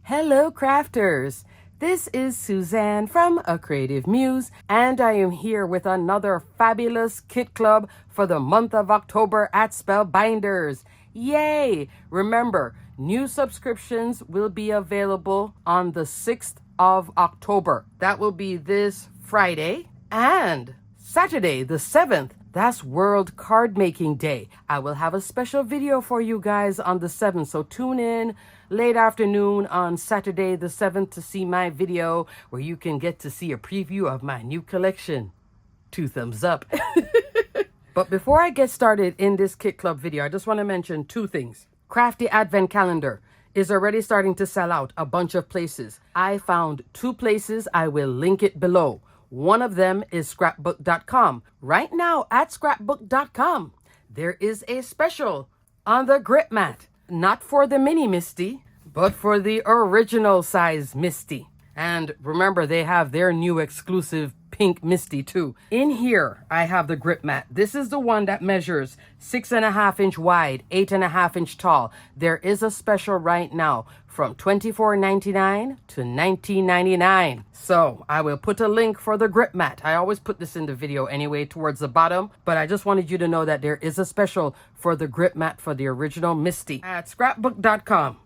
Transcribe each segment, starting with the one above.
Hello, crafters! This is Suzanne from A Creative Muse, and I am here with another fabulous kit club for the month of October at Spellbinders. Yay! Remember, new subscriptions will be available on the 6th of October. That will be this Friday and Saturday, the 7th. That's World Card Making Day. I will have a special video for you guys on the 7th, so tune in late afternoon on Saturday the 7th to see my video where you can get to see a preview of my new collection. 2 thumbs up. But before I get started in this Kit Club video, I just want to mention 2 things. Crafty Advent Calendar is already starting to sell out a bunch of places. I found 2 places. I will link it below. One of them is scrapbook.com. Right now at scrapbook.com, there is a special on the grip mat. Not for the mini Misty, but for the original size Misty. And remember, they have their new exclusive pink Misty too. In here, I have the grip mat. This is the one that measures 6.5 inch wide, 8.5 inch tall. There is a special right now from $24.99 to $19.99. So I will put a link for the grip mat. I always put this in the video anyway towards the bottom, but I just wanted you to know that there is a special for the grip mat for the original Misty at scrapbook.com.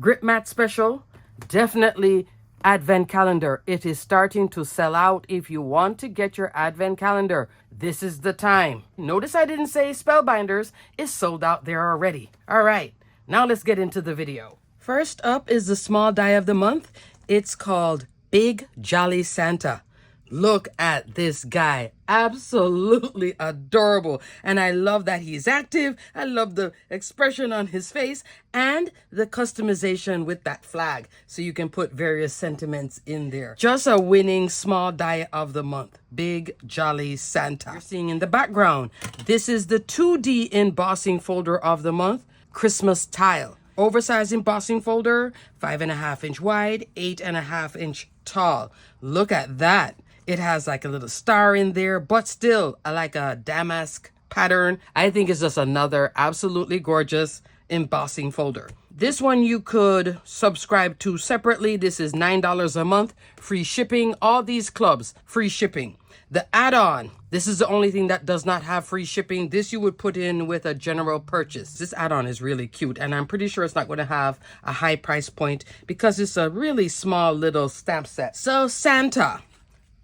Grip mat special, definitely Advent calendar. It is starting to sell out. If you want to get your Advent calendar, this is the time. Notice I didn't say Spellbinders is sold out there already. All right, now let's get into the video. First up is the small die of the month. It's called Big Jolly Santa. Look at this guy. Absolutely adorable. And I love that he's active. I love the expression on his face and the customization with that flag. So you can put various sentiments in there. Just a winning small die of the month. Big Jolly Santa. You're seeing in the background, this is the 2D embossing folder of the month, Christmas Tile. Oversized embossing folder, 5.5 inch wide, 8.5 inch tall. Look at that. It has like a little star in there, but still like a damask pattern. I think it's just another absolutely gorgeous embossing folder. This one you could subscribe to separately. This is $9 a month, free shipping. All these clubs, free shipping. The add-on, this is the only thing that does not have free shipping. This you would put in with a general purchase. This add-on is really cute, and I'm pretty sure it's not going to have a high price point because it's a really small little stamp set. So Santa,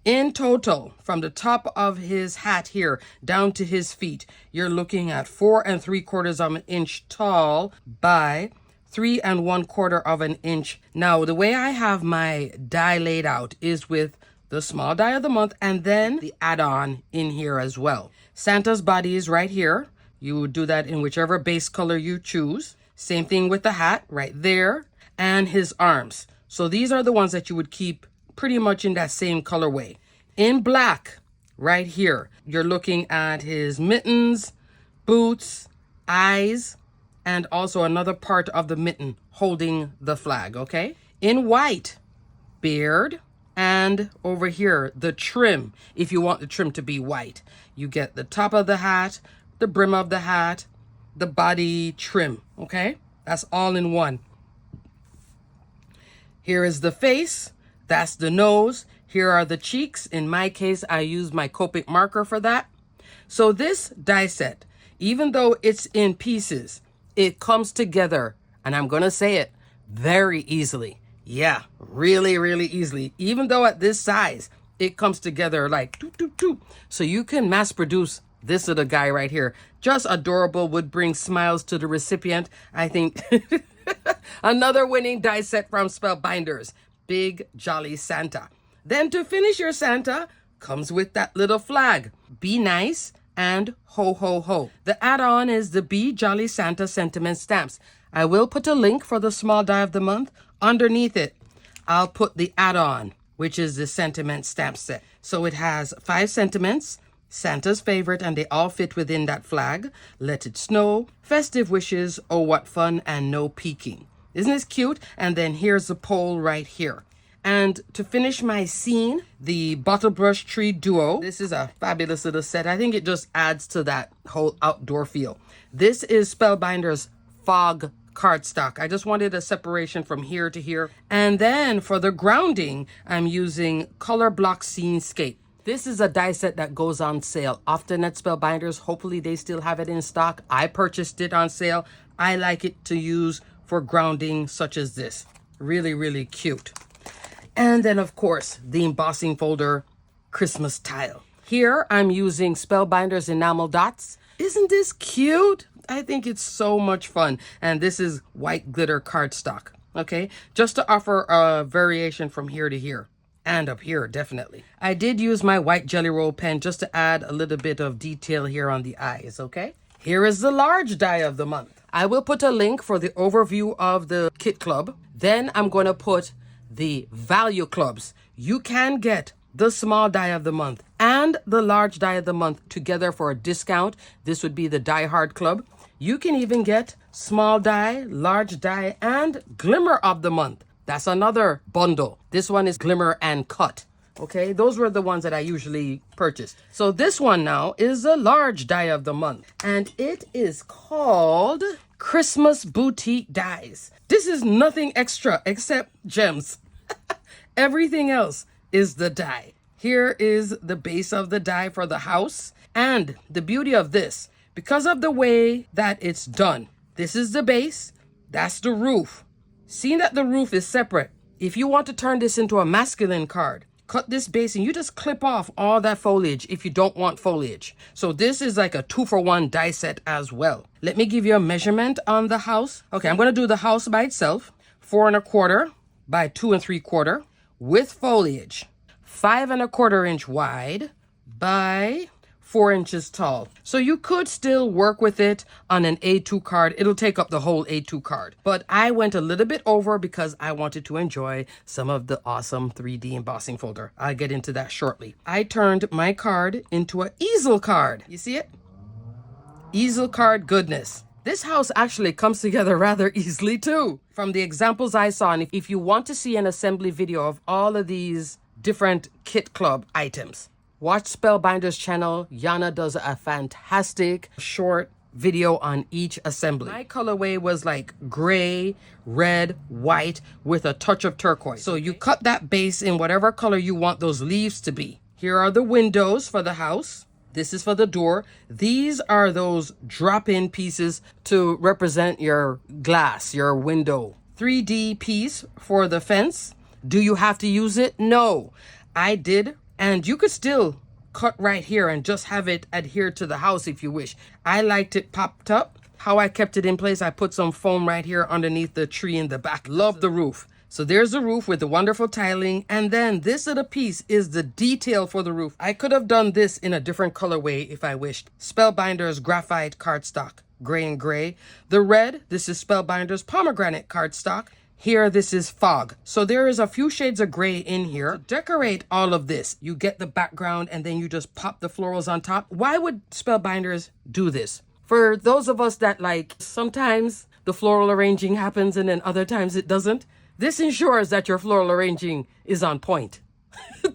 in total, from the top of his hat here down to his feet, you're looking at 4 3/4 of an inch tall by 3 1/4 of an inch. Now, the way I have my die laid out is with the small die of the month and then the add-on in here as well. Santa's body is right here. You would do that in whichever base color you choose. Same thing with the hat right there and his arms. So these are the ones that you would keep pretty much in that same colorway. In black, right here, you're looking at his mittens, boots, eyes, and also another part of the mitten holding the flag, okay? In white, beard, and over here, the trim. If you want the trim to be white, you get the top of the hat, the brim of the hat, the body trim, okay? That's all in one. Here is the face. That's the nose. Here are the cheeks. In my case, I use my Copic marker for that. So this die set, even though it's in pieces, it comes together, and I'm going to say it, very easily. Yeah, really, really easily. Even though at this size, it comes together like doo, doo, doo. So you can mass produce this little guy right here. Just adorable, would bring smiles to the recipient. I think another winning die set from Spellbinders. Big Jolly Santa. Then to finish your Santa comes with that little flag. Be nice and ho, ho, ho. The add-on is the Be Jolly Santa sentiment stamps. I will put a link for the small die of the month. Underneath it, I'll put the add-on, which is the sentiment stamp set. So it has 5 sentiments, Santa's favorite, and they all fit within that flag. Let it snow, festive wishes, oh what fun, and no peeking. Isn't this cute? And then here's the pole right here. And to finish my scene, the Bottle Brush Tree Duo. This is a fabulous little set. I think it just adds to that whole outdoor feel. This is Spellbinders Fog cardstock. I just wanted a separation from here to here. And then for the grounding, I'm using Color Block Scenescape. This is a die set that goes on sale often at Spellbinders. Hopefully they still have it in stock. I purchased it on sale. I like it to use for grounding such as this. Really, really cute. And then of course, the embossing folder Christmas tile. Here I'm using Spellbinders enamel dots. Isn't this cute? I think it's so much fun. And this is white glitter cardstock. Okay, just to offer a variation from here to here. And up here, definitely. I did use my white Jelly Roll pen just to add a little bit of detail here on the eyes, okay? Here is the large die of the month. I will put a link for the overview of the kit club. Then I'm going to put the value clubs. You can get the small die of the month and the large die of the month together for a discount. This would be the Die Hard Club. You can even get small die, large die, and Glimmer of the month. That's another bundle. This one is Glimmer and Cut. Okay, those were the ones that I usually purchase. So this one now is a large die of the month. And it is called Christmas Boutique Dies. This is nothing extra except gems. Everything else is the die. Here is the base of the die for the house. And the beauty of this, because of the way that it's done, this is the base, that's the roof. Seeing that the roof is separate, if you want to turn this into a masculine card, cut this base and you just clip off all that foliage if you don't want foliage. So this is like a 2-for-1 die set as well. Let me give you a measurement on the house. Okay, I'm going to do the house by itself. 4 1/4 by 2 3/4 with foliage. 5 1/4 inch wide by 4 inches tall. So you could still work with it on an A2 card. It'll take up the whole A2 card. But I went a little bit over because I wanted to enjoy some of the awesome 3D embossing folder. I'll get into that shortly. I turned my card into an easel card. You see it? Easel card goodness. This house actually comes together rather easily too. From the examples I saw, and if you want to see an assembly video of all of these different kit club items, watch Spellbinders channel. Yana does a fantastic short video on each assembly. My colorway was like gray, red, white with a touch of turquoise. So you cut that base in whatever color you want those leaves to be. Here are the windows for the house. This is for the door. These are those drop-in pieces to represent your glass, your window. 3D piece for the fence. Do you have to use it? No, I did. And you could still cut right here and just have it adhere to the house if you wish. I liked it popped up. How I kept it in place, I put some foam right here underneath the tree in the back. Love the roof. So there's the roof with the wonderful tiling. And then this little piece is the detail for the roof. I could have done this in a different colorway if I wished. Spellbinders graphite cardstock, gray and gray. The red, this is Spellbinders pomegranate cardstock. Here, this is fog. So there is a few shades of gray in here. To decorate all of this, you get the background and then you just pop the florals on top. Why would Spellbinders do this? For those of us that like, sometimes the floral arranging happens and then other times it doesn't. This ensures that your floral arranging is on point.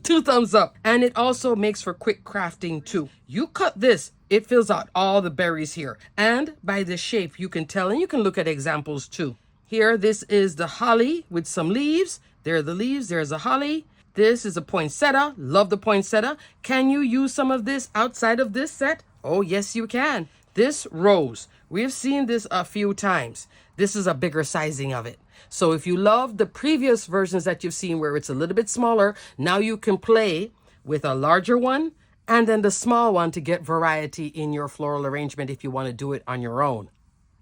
2 thumbs up. And it also makes for quick crafting too. You cut this, it fills out all the berries here. And by the shape, you can tell, and you can look at examples too. Here, this is the holly with some leaves. There are the leaves. There's a holly. This is a poinsettia. Love the poinsettia. Can you use some of this outside of this set? Oh, yes, you can. This rose, we've seen this a few times. This is a bigger sizing of it. So if you love the previous versions that you've seen where it's a little bit smaller, now you can play with a larger one and then the small one to get variety in your floral arrangement if you want to do it on your own.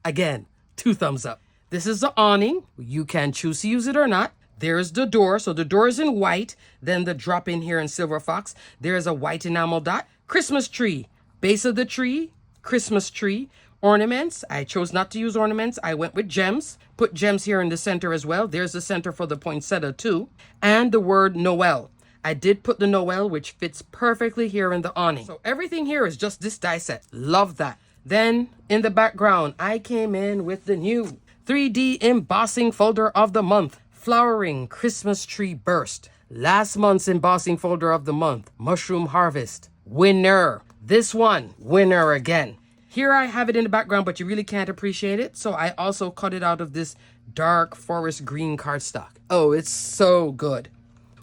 Again, 2 thumbs up. This is the awning. You can choose to use it or not. There's the door. So the door is in white. Then the drop in here in silver fox. There's a white enamel dot. Christmas tree. Base of the tree. Christmas tree. Ornaments. I chose not to use ornaments. I went with gems. Put gems here in the center as well. There's the center for the poinsettia too. And the word Noel. I did put the Noel, which fits perfectly here in the awning. So everything here is just this die set. Love that. Then in the background, I came in with the new 3D embossing folder of the month. Flowering Christmas tree burst. Last month's embossing folder of the month. Mushroom harvest. Winner. This one, winner again. Here I have it in the background, but you really can't appreciate it. So I also cut it out of this dark forest green cardstock. Oh, it's so good.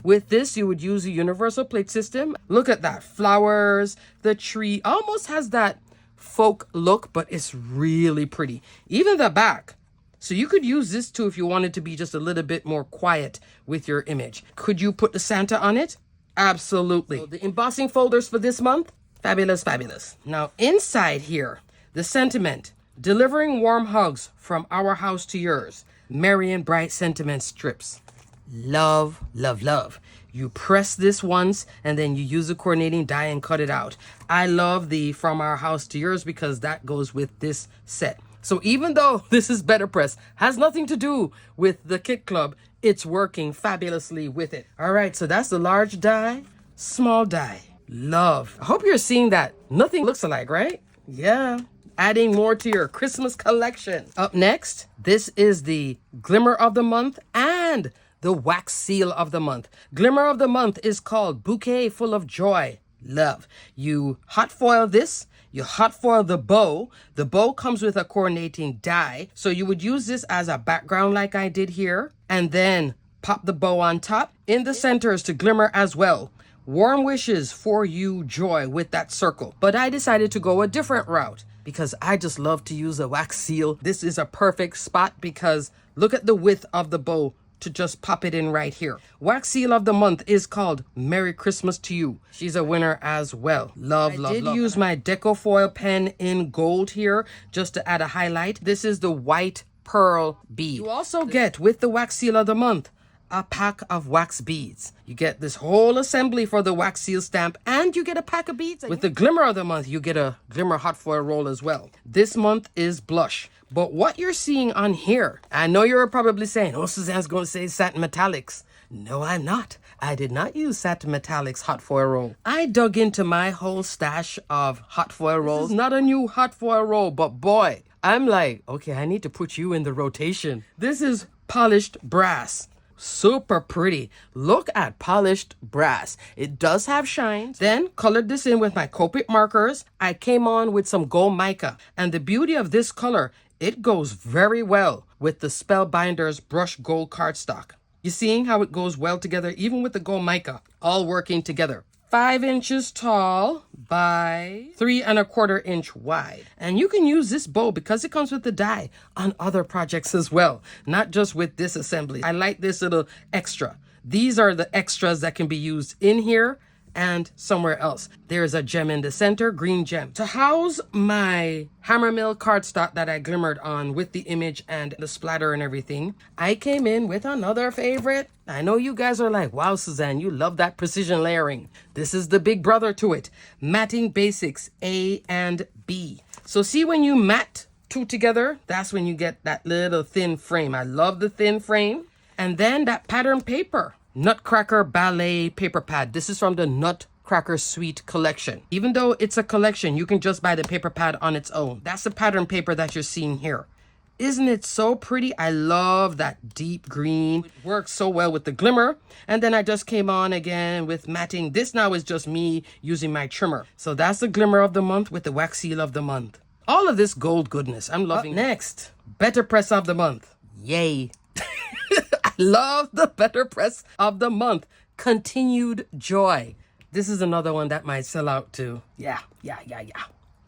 With this, you would use a universal plate system. Look at that. Flowers, the tree almost has that folk look, but it's really pretty. Even the back. So you could use this too if you wanted to be just a little bit more quiet with your image. Could you put the Santa on it? Absolutely. So the embossing folders for this month, fabulous, fabulous. Now inside here, the sentiment, delivering warm hugs from our house to yours. Merry and bright sentiment strips. Love, love, love. You press this once and then you use a coordinating die and cut it out. I love the from our house to yours because that goes with this set. So even though this is better press, has nothing to do with the Kit Club, it's working fabulously with it. All right, so that's the large die, small die. Love. I hope you're seeing that. Nothing looks alike, right? Yeah. Adding more to your Christmas collection. Up next, this is the Glimmer of the Month and the Wax Seal of the Month. Glimmer of the Month is called Bouquet Full of Joy, Love. You hot foil this. You hot foil the bow. The bow comes with a coordinating die. So you would use this as a background like I did here. And then pop the bow on top. In the center is to glimmer as well. Warm wishes for you, joy, with that circle. But I decided to go a different route because I just love to use a wax seal. This is a perfect spot because look at the width of the bow to just pop it in right here. Wax seal of the month is called Merry Christmas to You. She's a winner as well. Love, love, love. I did use my deco foil pen in gold here just to add a highlight. This is the white pearl bead. You also get with the wax seal of the month a pack of wax beads. You get this whole assembly for the wax seal stamp and you get a pack of beads. With the Glimmer of the Month, you get a Glimmer hot foil roll as well. This month is blush. But what you're seeing on here, I know you're probably saying, oh, Suzanne's going to say satin metallics. No, I'm not. I did not use satin metallics hot foil roll. I dug into my whole stash of hot foil rolls. This is not a new hot foil roll, but boy, I'm like, okay, I need to put you in the rotation. This is polished brass. Super pretty. Look at polished brass. It does have shines. Then colored this in with my Copic markers. I came on with some gold mica. And the beauty of this color, it goes very well with the Spellbinders brush gold cardstock. You seeing how it goes well together, even with the gold mica, all working together. 5 inches tall by 3¼ inch wide. And you can use this bow because it comes with the die on other projects as well, not just with this assembly. I like this little extra. These are the extras that can be used in here and somewhere else. There's a gem in the center, green gem. To house my hammermill cardstock that I glimmered on with the image and the splatter and everything, I came in with another favorite. I know you guys are like, wow, Suzanne, you love that precision layering. This is the big brother to it. Matting Basics A and B. So see when you mat two together, that's when you get that little thin frame. I love the thin frame. And then that pattern paper. Nutcracker Ballet paper pad. This is from the Nutcracker Suite collection. Even though it's a collection, you can just buy the paper pad on its own. That's the pattern paper that you're seeing here. Isn't it so pretty? I love that deep green. It works so well with the glimmer. And then I just came on again with matting. This now is just me using my trimmer. So that's the Glimmer of the Month with the Wax Seal of the Month. All of this gold goodness. I'm loving it. Next, Better Press of the Month. Yay. Love the Better Press of the Month. Continued Joy. This is another one that might sell out too. Yeah.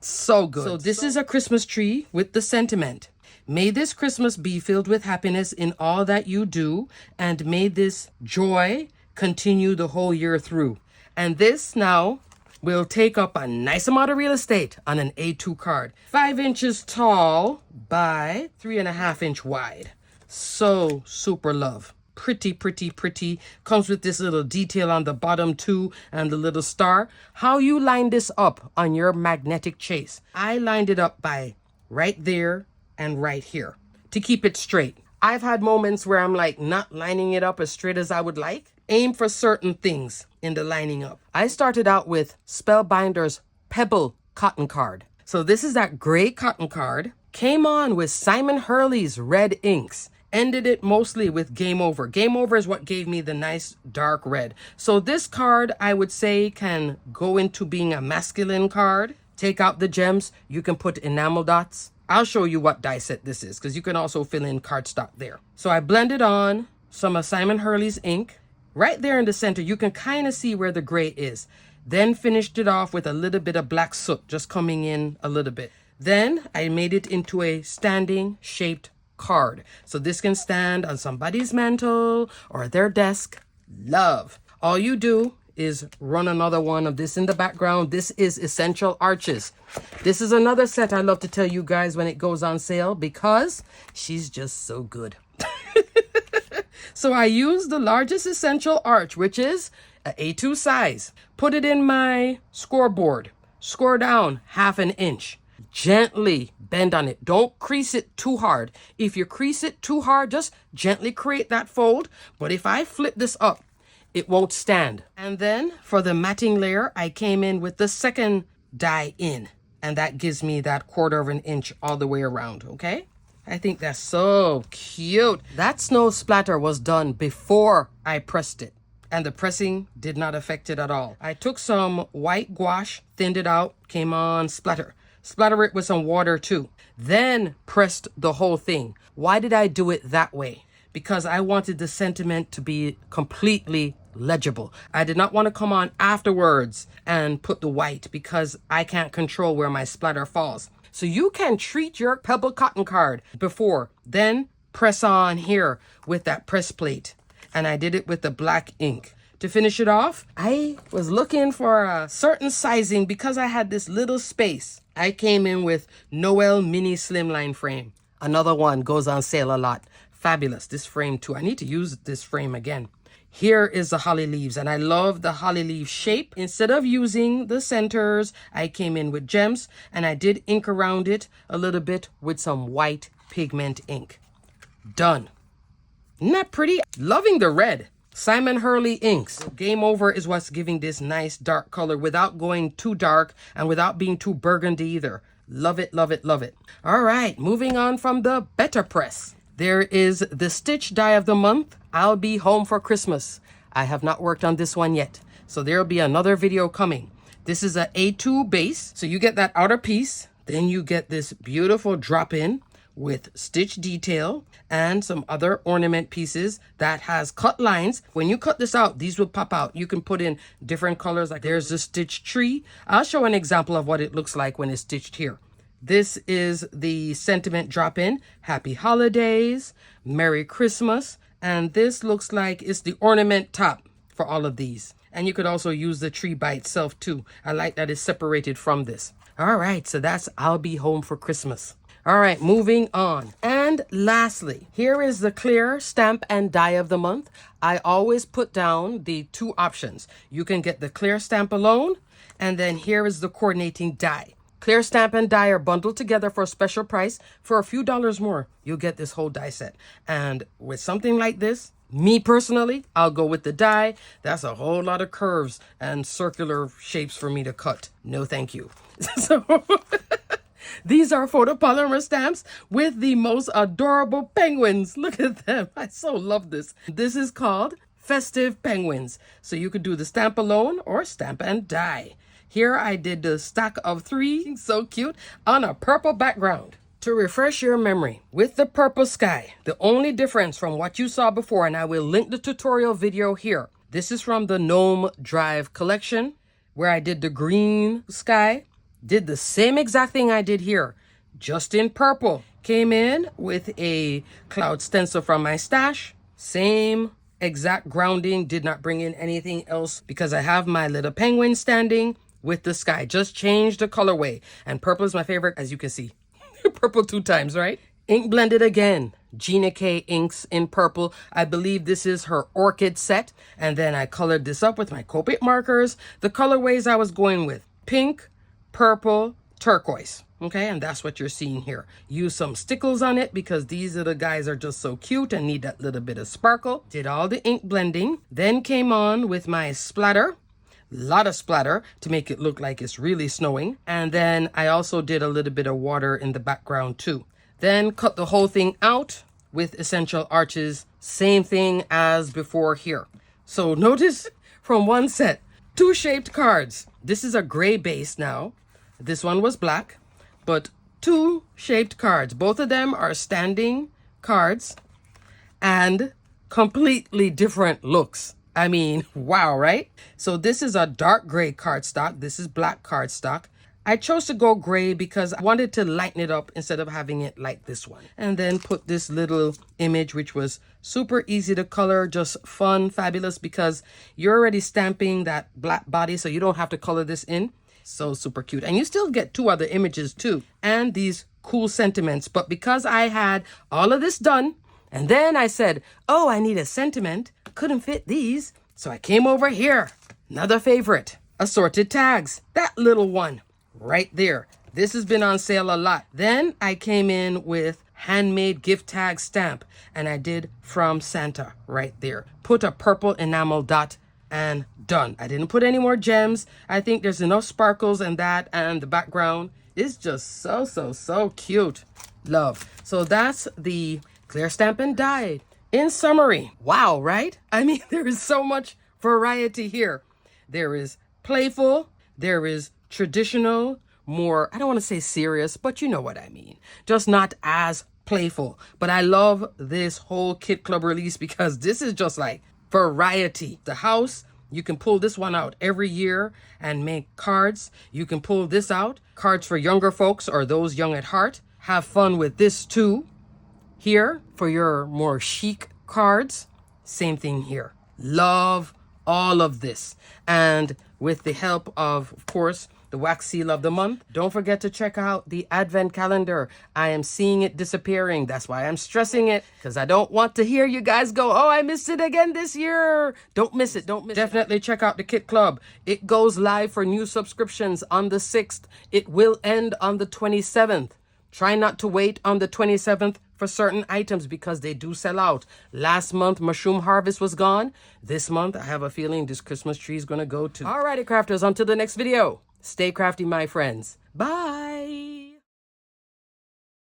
So good. So this is a Christmas tree with the sentiment. May this Christmas be filled with happiness in all that you do, and may this joy continue the whole year through. And this now will take up a nice amount of real estate on an A2 card. 5 inches tall by 3½ inch wide. So super love. Pretty. Comes with this little detail on the bottom too and the little star. How you line this up on your magnetic chase. I lined it up by right there and right here to keep it straight. I've had moments where I'm like not lining it up as straight as I would like. Aim for certain things in the lining up. I started out with Spellbinders Pebble cotton card. So this is that gray cotton card. Came on with Simon Hurley's red inks. Ended it mostly with Game Over. Game Over is what gave me the nice dark red. So this card, I would say, can go into being a masculine card. Take out the gems. You can put enamel dots. I'll show you what die set this is because you can also fill in cardstock there. So I blended on some of Simon Hurley's ink. Right there in the center, you can kind of see where the gray is. Then finished it off with a little bit of black soot just coming in a little bit. Then I made it into a standing shaped card. So this can stand on somebody's mantle or their desk. Love. All you do is run another one of this in the background. This is Essential Arches. This is another set I love to tell you guys when it goes on sale because she's just so good. So I used the largest essential arch, which is a A2 size. Put it in my scoreboard. Score down 1/2 inch. Gently bend on it. Don't crease it too hard. If you crease it too hard, just gently create that fold. But if I flip this up, it won't stand. And then for the matting layer, I came in with the second die in. And that gives me that 1/4 inch all the way around, okay? I think that's so cute. That snow splatter was done before I pressed it. And the pressing did not affect it at all. I took some white gouache, thinned it out, came on splatter. Splatter it with some water too. Then pressed the whole thing. Why did I do it that way? Because I wanted the sentiment to be completely legible. I did not want to come on afterwards and put the white because I can't control where my splatter falls. So you can treat your pebble cotton card before, then press on here with that press plate. And I did it with the black ink. To finish it off, I was looking for a certain sizing because I had this little space. I came in with Noel Mini Slimline frame. Another one goes on sale a lot. Fabulous. This frame too. I need to use this frame again. Here is the holly leaves, and I love the holly leaf shape. Instead of using the centers, I came in with gems, and I did ink around it a little bit with some white pigment ink. Done. Isn't that pretty? Loving the red. Simon Hurley inks. Game Over is what's giving this nice dark color without going too dark and without being too burgundy either. Love it, love it, love it. All right, moving on from the Better Press. There is the Stitch Die of the Month. I'll Be Home for Christmas. I have not worked on this one yet, so there'll be another video coming. This is a A2 base, so you get that outer piece. Then you get this beautiful drop-in with stitch detail and some other ornament pieces that has cut lines. When you cut this out, these will pop out. You can put in different colors. Like there's a stitch tree. I'll show an example of what it looks like when it's stitched here. This is the sentiment drop-in. Happy Holidays, Merry Christmas. And this looks like it's the ornament top for all of these. And you could also use the tree by itself too. I like that it's separated from this. All right, so that's I'll Be Home for Christmas. All right, moving on. And lastly, here is the clear stamp and die of the month. I always put down the two options. You can get the clear stamp alone, and then here is the coordinating die. Clear stamp and die are bundled together for a special price. For a few dollars more, you'll get this whole die set. And with something like this, me personally, I'll go with the die. That's a whole lot of curves and circular shapes for me to cut. No, thank you. So these are photopolymer stamps with the most adorable penguins. Look at them. I so love this. This is called Festive Penguins. So you could do the stamp alone or stamp and die. Here I did the stack of 3, so cute, on a purple background. To refresh your memory, with the purple sky, the only difference from what you saw before, and I will link the tutorial video here. This is from the Gnome Drive collection, where I did the green sky. Did the same exact thing I did here, just in purple. Came in with a cloud stencil from my stash. Same exact grounding, did not bring in anything else because I have my little penguin standing with the sky. Just changed the colorway. And purple is my favorite, as you can see. Purple 2 times, right? Ink blended again. Gina K inks in purple. I believe this is her orchid set. And then I colored this up with my Copic markers. The colorways I was going with: pink, purple, turquoise. Okay, and that's what you're seeing here. Use some stickles on it because these little guys are just so cute and need that little bit of sparkle. Did all the ink blending. Then came on with my splatter. Lot of splatter to make it look like it's really snowing. And then I also did a little bit of water in the background too. Then cut the whole thing out with Essential Arches. Same thing as before here. So notice from one set, 2 shaped cards. This is a gray base now. This one was black, but two shaped cards. Both of them are standing cards and completely different looks. I mean, wow, right? So this is a dark gray cardstock. This is black cardstock. I chose to go gray because I wanted to lighten it up instead of having it like this one. And then put this little image, which was super easy to color, just fun, fabulous, because you're already stamping that black body, so you don't have to color this in. So super cute. And you still get two other images too. And these cool sentiments. But because I had all of this done, and then I said, oh, I need a sentiment. Couldn't fit these. So I came over here. Another favorite. Assorted tags. That little one right there. This has been on sale a lot. Then I came in with handmade gift tag stamp. And I did from Santa right there. Put a purple enamel dot and done. I didn't put any more gems. I think there's enough sparkles in that, and the background is just so cute. Love. So that's the clear stamp and die. In summary, wow, right? I mean, there is so much variety here. There is playful, there is traditional, more, I don't want to say serious, but you know what I mean. Just not as playful. But I love this whole Kit Club release because this is just like variety. The house, you can pull this one out every year and make cards. You can pull this out, cards for younger folks or those young at heart. Have fun with this too. Here for your more chic cards, same thing here. Love all of this. And with the help of course, the wax seal of the month. Don't forget to check out the advent calendar. I am seeing it disappearing. That's why I'm stressing it, because I don't want to hear you guys go, oh, I missed it again this year. Don't miss it. Don't miss it. Definitely check out the Kit Club. It goes live for new subscriptions on the 6th. It will end on the 27th. Try not to wait on the 27th for certain items because they do sell out. Last month, mushroom harvest was gone. This month, I have a feeling this Christmas tree is going to go too. Alrighty, crafters, until the next video. Stay crafty, my friends. Bye.